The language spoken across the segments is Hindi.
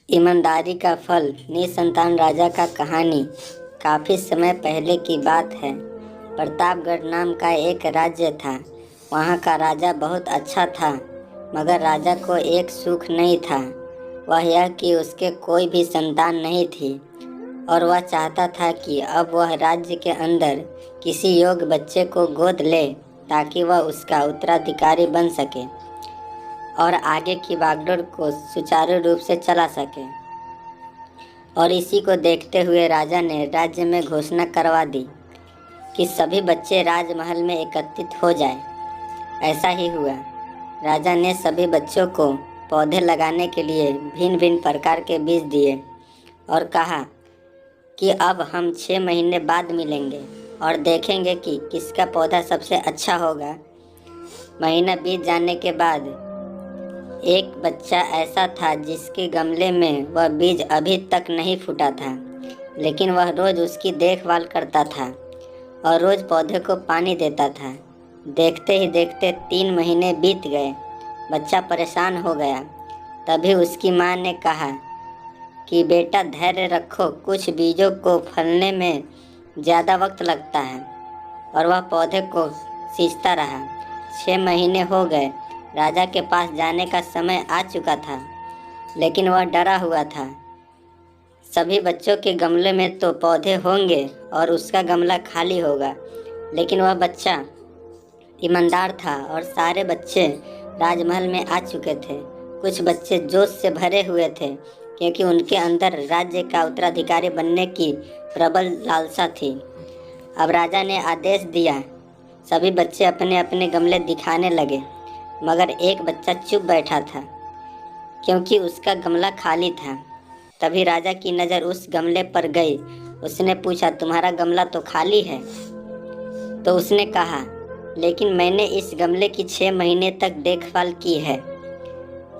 ईमानदारी का फल निसंतान राजा का कहानी काफ़ी समय पहले की बात है। प्रतापगढ़ नाम का एक राज्य था। वहाँ का राजा बहुत अच्छा था, मगर राजा को एक सुख नहीं था। वह यह कि उसके कोई भी संतान नहीं थी और वह चाहता था कि अब वह राज्य के अंदर किसी योग्य बच्चे को गोद ले ताकि वह उसका उत्तराधिकारी बन सके और आगे की बागडोर को सुचारू रूप से चला सके। और इसी को देखते हुए राजा ने राज्य में घोषणा करवा दी कि सभी बच्चे राजमहल में एकत्रित हो जाएं। ऐसा ही हुआ। राजा ने सभी बच्चों को पौधे लगाने के लिए भिन्न भिन्न प्रकार के बीज दिए और कहा कि अब हम 6 महीने बाद मिलेंगे और देखेंगे कि किसका पौधा सबसे अच्छा होगा। महीना बीत जाने के बाद एक बच्चा ऐसा था जिसके गमले में वह बीज अभी तक नहीं फूटा था, लेकिन वह रोज़ उसकी देखभाल करता था और रोज़ पौधे को पानी देता था। देखते ही देखते 3 महीने बीत गए। बच्चा परेशान हो गया। तभी उसकी माँ ने कहा कि बेटा धैर्य रखो, कुछ बीजों को फलने में ज़्यादा वक्त लगता है। और वह पौधे को सींचता रहा। 6 महीने हो गए। राजा के पास जाने का समय आ चुका था, लेकिन वह डरा हुआ था। सभी बच्चों के गमले में तो पौधे होंगे और उसका गमला खाली होगा, लेकिन वह बच्चा ईमानदार था और सारे बच्चे राजमहल में आ चुके थे। कुछ बच्चे जोश से भरे हुए थे क्योंकि उनके अंदर राज्य का उत्तराधिकारी बनने की प्रबल लालसा थी। अब राजा ने आदेश दिया। सभी बच्चे अपने अपने गमले दिखाने लगे, मगर एक बच्चा चुप बैठा था क्योंकि उसका गमला खाली था। तभी राजा की नज़र उस गमले पर गई। उसने पूछा, तुम्हारा गमला तो खाली है? तो उसने कहा, लेकिन मैंने इस गमले की 6 महीने तक देखभाल की है।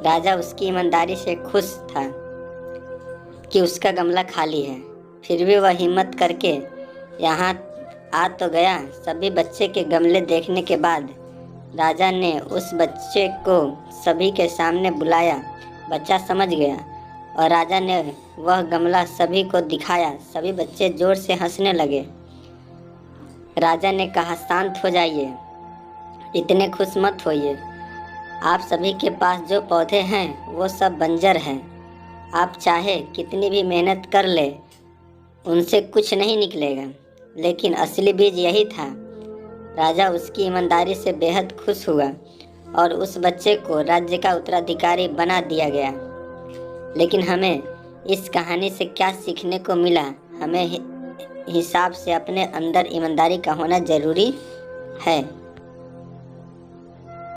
राजा उसकी ईमानदारी से खुश था कि उसका गमला खाली है। फिर भी वह हिम्मत करके यहाँ आ तो गया। सभी बच्चे के गमले देखने के बाद राजा ने उस बच्चे को सभी के सामने बुलाया। बच्चा समझ गया और राजा ने वह गमला सभी को दिखाया। सभी बच्चे जोर से हंसने लगे। राजा ने कहा, शांत हो जाइए, इतने खुश मत होइए। आप सभी के पास जो पौधे हैं वो सब बंजर हैं। आप चाहे कितनी भी मेहनत कर ले, उनसे कुछ नहीं निकलेगा, लेकिन असली बीज यही था। राजा उसकी ईमानदारी से बेहद खुश हुआ और उस बच्चे को राज्य का उत्तराधिकारी बना दिया गया। लेकिन हमें इस कहानी से क्या सीखने को मिला? हमें हिसाब से अपने अंदर ईमानदारी का होना ज़रूरी है।